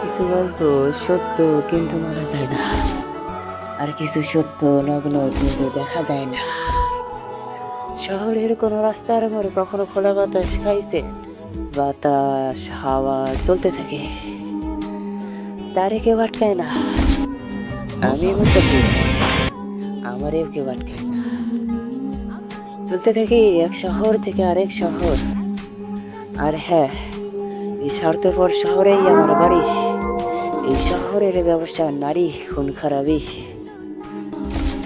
কিছু গল্প সত্য কিন্তু মানা যায় না, আর কিছু সত্য নগ্ন কিন্তু দেখা যায় না। শহরের কোনো রাস্তার মোড়ে কখনো খোলা বাতাস খাইছেন? বাতাস হাওয়া চলতে থাকে, তারে কেউ আটকায় না। আমি মুসাফির, আমারেও কেউ আটকায় না। চলতে থাকি এক শহর থেকে আরেক শহর। আর হ্যাঁ, এই স্বার্থপর শহরেই আমার বাড়ি। এই শহরের ব্যবসা নারী খুন খারাপি।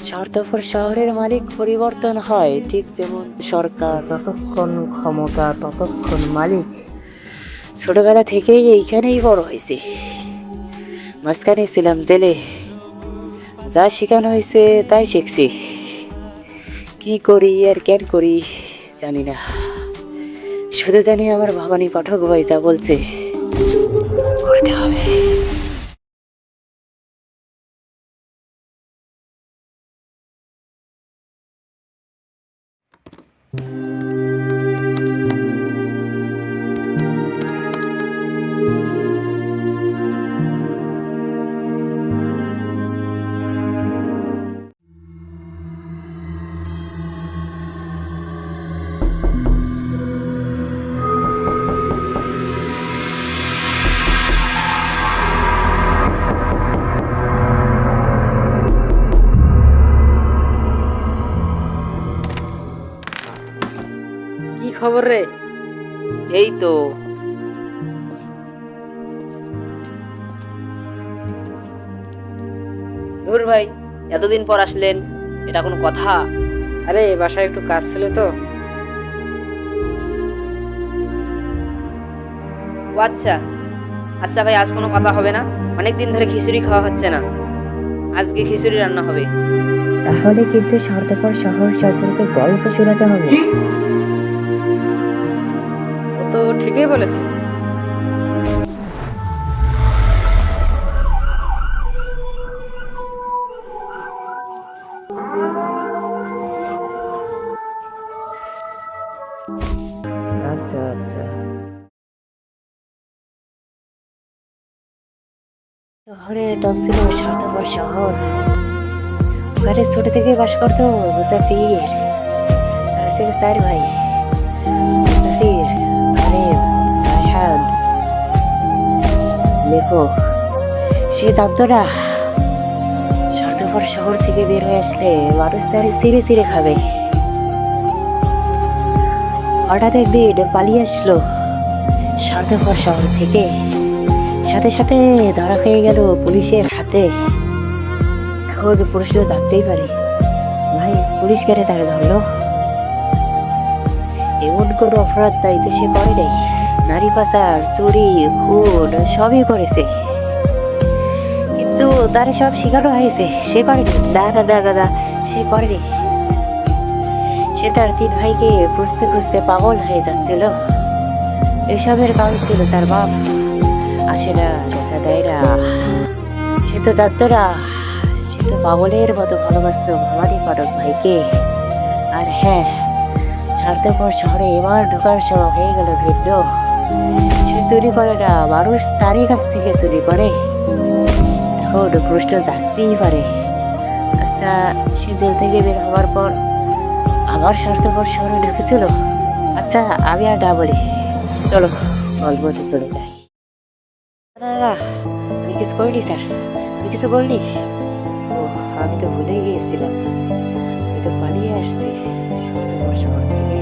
স্বার্থপর শহরের মালিক পরিবর্তন হয়, ঠিক যেমন সরকার যতক্ষণ ক্ষমতা ততক্ষণ মালিক। ছোটবেলা থেকেই এইখানেই বড় হয়েছে। মাঝখানে ছিলাম জেলে, যা শেখানো হয়েছে তাই শিখছি। কি করি আর কেন করি জানি না, শুধু জানি আমার ভবানী পাঠক ভাই যা বলছে করতে হবে। কি খবর রে? এই তো ধুর ভাই, এতদিন পর আসলেন, এটা কোনো কথা? আরে বাসায় একটু কাজ ছিল তো। ও আচ্ছা আচ্ছা ভাই, আজ কোনো কথা হবে না? অনেকদিন ধরে খিচুড়ি খাওয়া হচ্ছে না, আজকে খিচুড়ি রান্না হবে। তাহলে কিন্তু স্বার্থপর শহর সম্পর্কে গল্প শোনাতে হবে। ও তো ঠিকই বলেছে। আচ্ছা আচ্ছা, শহরে টপ ছিল স্বার্থপর শহর। ওখানে ছোট থেকে বাস করতো মুসাফির। আর ছিল 4 ভাই, মুসাফির, আরিফ, রায়হান। লেখক সে জানতো না স্বার্থপর শহর থেকে বের হয়ে আসলে মানুষ তার সিঁড়ে সিঁড়ে খাবে। হঠাৎ একদিন পালিয়ে আসলো স্বার্থপর শহর থেকে, সাথে সাথে ধরা খেয়ে গেল পুলিশের হাতে। এখন প্রশ্ন জানতেই পারে, ভাই পুলিশ কেন তারা ধরলো? এমন কোনো অপরাধ তাই তো সে করে নাই। নারী পাচার, চুরি, খুন সবই করেছে, কিন্তু তার সব শিখানো হয়েছে সে করেনি। না না না না না, সে করেনি। সে তার 3 ভাইকে খুঁজতে খুঁজতে পাগল হয়ে যাচ্ছিল। এসবের কারণ ছিল তার বাপ আসে না, দেখা দেয় না। সে তো জানতো না, সে তো পাগলের মতো ভালোবাসতো ভবানী পাঠক ভাইকে। আর হ্যাঁ, স্বার্থপর শহরে এবার ঢোকার সময় হয়ে গেল ভিন্ন। সে চুরি করে না, মানুষ তারই কাছ থেকে চুরি করে। এখন প্রশ্ন জাগতেই পারে, আচ্ছা সে জেল থেকে বের হওয়ার পর আবার স্বার্থপর শহরে ঢুকেছিল? আচ্ছা আমি আর না বলি, চলো গল্পতে চলে যাই। না না, আমি কিছু করিনি স্যার, আমি কিছু বলিনি। ও, আমি তো ভুলেই গিয়েছিলাম, আমি তো পালিয়ে আসছি স্বার্থপর শহর থেকে।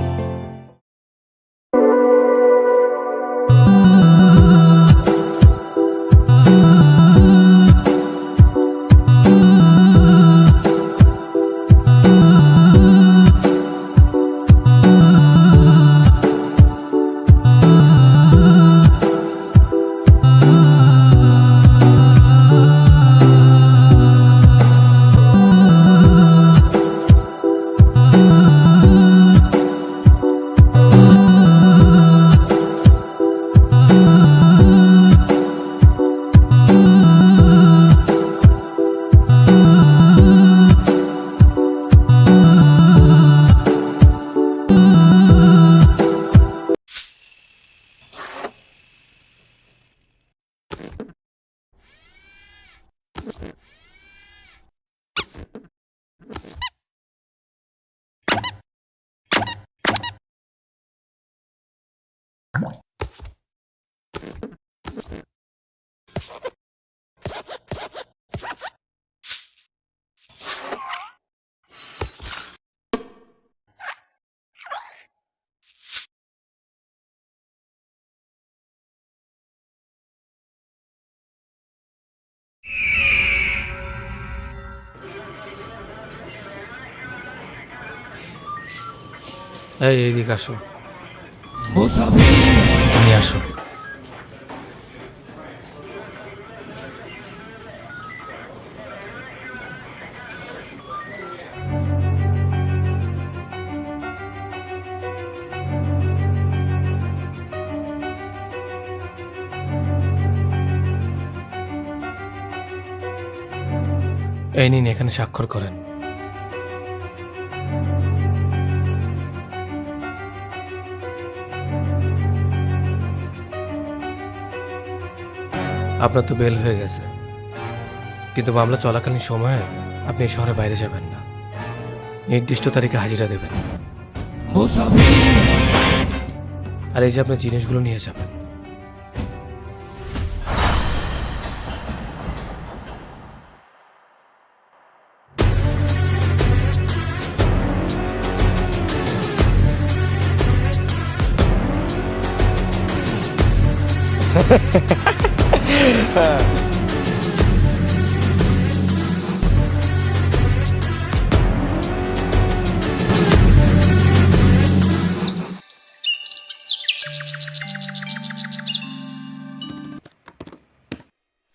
এইদিকে আসো, তুমি আসো। এই নিন, এখানে স্বাক্ষর করেন। আপনার তো বেল হয়ে গেছে, কিন্তু মামলা চলাকালীন সময়ে আপনি এই শহরের বাইরে যাবেন না, নির্দিষ্ট তারিখে হাজিরা দেবেন। আর এই যে আপনার জিনিসগুলো নিয়ে যাবেন।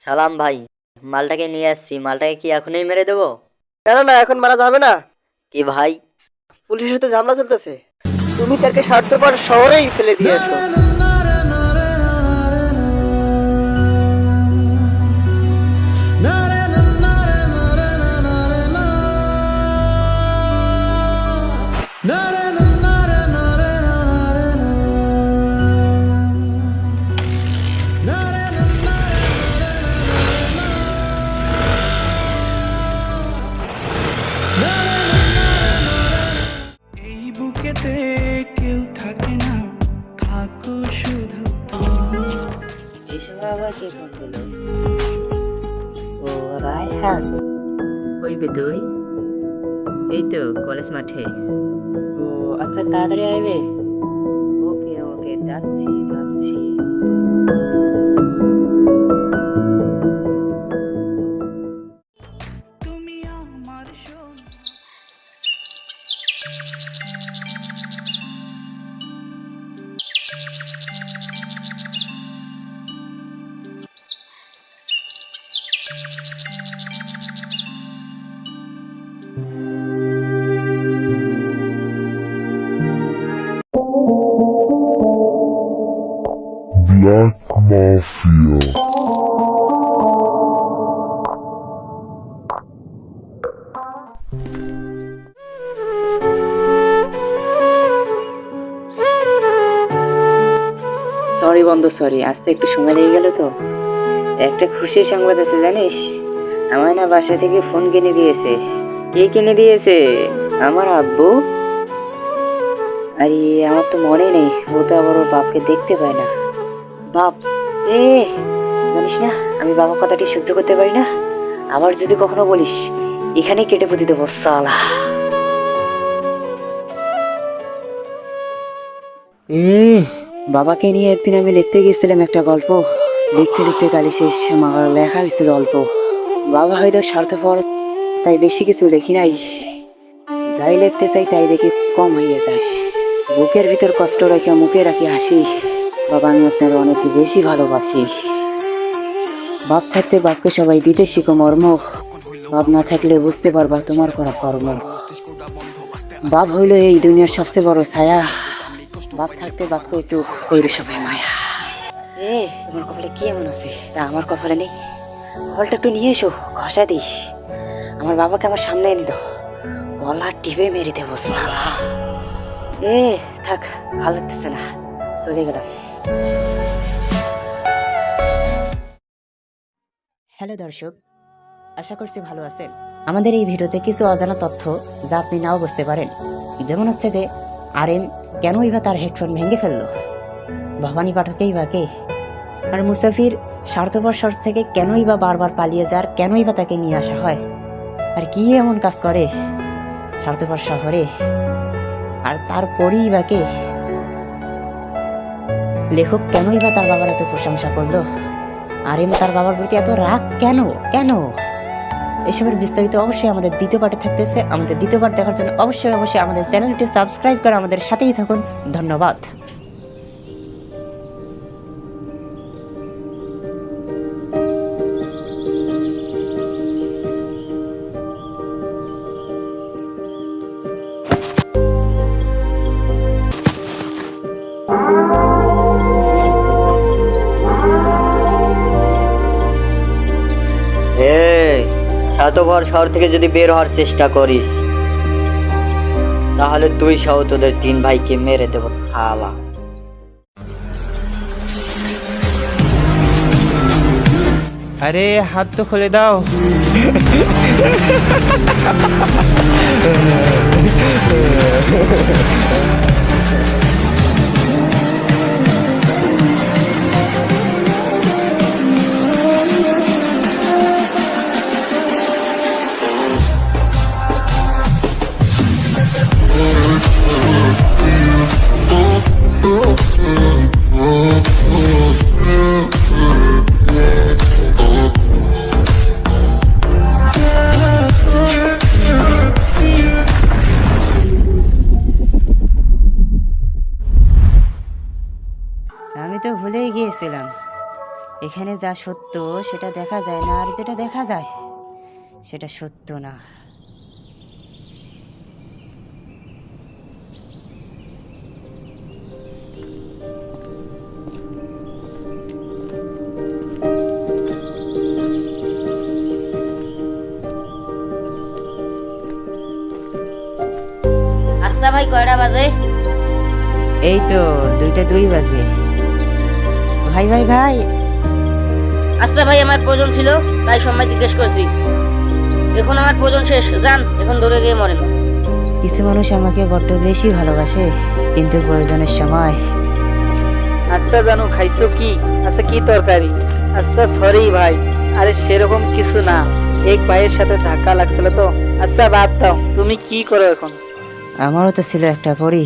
সালাম ভাই, মালটাকে নিয়ে আসছি। মালটাকে কি এখনই মেরে দেবো? কেন না, এখন মারা যাবে না। কি ভাই? পুলিশের সাথে ঝামেলা চলতেছে, তুমি তাকে স্বার্থপর শহরেই ফেলে দিয়েছো। এই বুকেতে কেউ থাকে না, থাকো শুধু তুমি। এই সময় আবার কে ফোন দিলো? ও রায়হান, কইবে তুই? এই তো কলেজ মাঠে। ও আচ্ছা, তাড়াতাড়ি আইবে। ওকে ওকে, যাচ্ছি যাচ্ছি। তুমি আমার সোনা। Black Mafia. সরি বন্ধু, সরি, আসতে একটু সময় লেগে গেল তো। একটা খুশির সংবাদ আছে জানিস, আমার না বাসা থেকে ফোন কিনে দিয়েছে। কে কিনে দিয়েছে? আমার আব্বু। আরে আমার তো মনে নেই, ও তো আবার ওর বাপকে দেখতে পায় না। বাপ, জানিস না আমি বাবা কথাটি সহ্য করতে পারি না। আবার যদি কখনো বলিস, এখানে কেটে পুঁতি দেবো সালা। বাবাকে নিয়ে একদিন আমি লিখতে গেছিলাম একটা গল্প। লিখতে লিখতে কালি শেষ, আমার লেখা হয়েছিল অল্প। বাবা হয়তো স্বার্থপর, তাই বেশি কিছু লিখি নাই। যাই লিখতে চাই তাই দেখি কম হয়ে যায়। বুকের ভিতর কষ্ট রেখে মুখে রাখি হাসি। বাবা, আমি আপনার অনেক বেশি ভালোবাসি। বাপ থাকতে বাপকে সবাই দিতে শিখো মর্ম। বাপ না থাকলে বুঝতে পারবা তোমার করা কর্ম। বাপ হইল এই দুনিয়ার সবচেয়ে বড় ছায়া। বাপ থাকতে বাপকে একটু কইরে সবাই মায়া। তোমার কপালে কি এমন আছে যা আমার কপালে নেই? কপালটা একটু নিয়ে এসো, ঘষা দিস। আমার বাবাকে আমার সামনে এনে দাও, গলা টিপে মেরে দেবো সালা। থাক, ভালো লাগতেছে না, চলে গেলাম। হ্যালো দর্শক, আশা করছি ভালো আছেন। আমাদের এই ভিডিওতে কিছু অজানা তথ্য যা আপনি নাও বুঝতে পারেন। যেমন হচ্ছে যে আরএম কেনই বা তার হেডফোন ভেঙে ফেললো, ভবানী পাঠকেই বা কে, আর মুসাফির স্বার্থপর শর্ত থেকে কেনই বা বারবার পালিয়ে যায়, আর কেনই বা তাকে নিয়ে আসা হয়? আর কি এমন কাজ করে স্বার্থপর শহরে? আর তারপরেই বা কে? লেখক কেনই বা তার বাবার এত প্রশংসা করলো? আর তার বাবার প্রতি এত রাগ কেন কেন? এসবের বিস্তারিত অবশ্যই আমাদের দ্বিতীয় পার্টে থাকতেছে। আমাদের দ্বিতীয় পার্ট দেখার জন্য অবশ্যই আমাদের চ্যানেলটি সাবস্ক্রাইব করে আমাদের সাথেই থাকুন। ধন্যবাদ। এই স্বার্থপর শহর থেকে যদি বের হওয়ার চেষ্টা করিস তাহলে তুই সহ তোদের 3 ভাইকে মেরে দেব শালা। আরে হাত তো খুলে দাও। আমি তো ভুলেই গিয়েছিলাম, এখানে যা সত্য সেটা দেখা যায় না, আর যেটা দেখা যায় সেটা সত্য না। আচ্ছা ভাই, কয়টা বাজে? এই তো 2টা 2 বাজে। ভাই ভাই ভাই, আচ্ছা ভাই, আমার প্রয়োজন ছিল তাই সময় জিজ্ঞেস করছি। এখন আমার প্রয়োজন শেষ, যান এখন দৌড়ে গিয়ে মরেন। কিছু মানুষ আমাকে বড্ড বেশি ভালোবাসে, কিন্তু প্রয়োজনের সময়। আচ্ছা জানো খাইছো কি? আচ্ছা কি তরকারি? আচ্ছা সরি ভাই, আরে সেরকম কিছু না, এক ভাইয়ের সাথে ধাক্কা লাগছিল তো। আচ্ছা বাদ দাও, তুমি কি করো এখন? আমারও তো ছিল একটা পরি,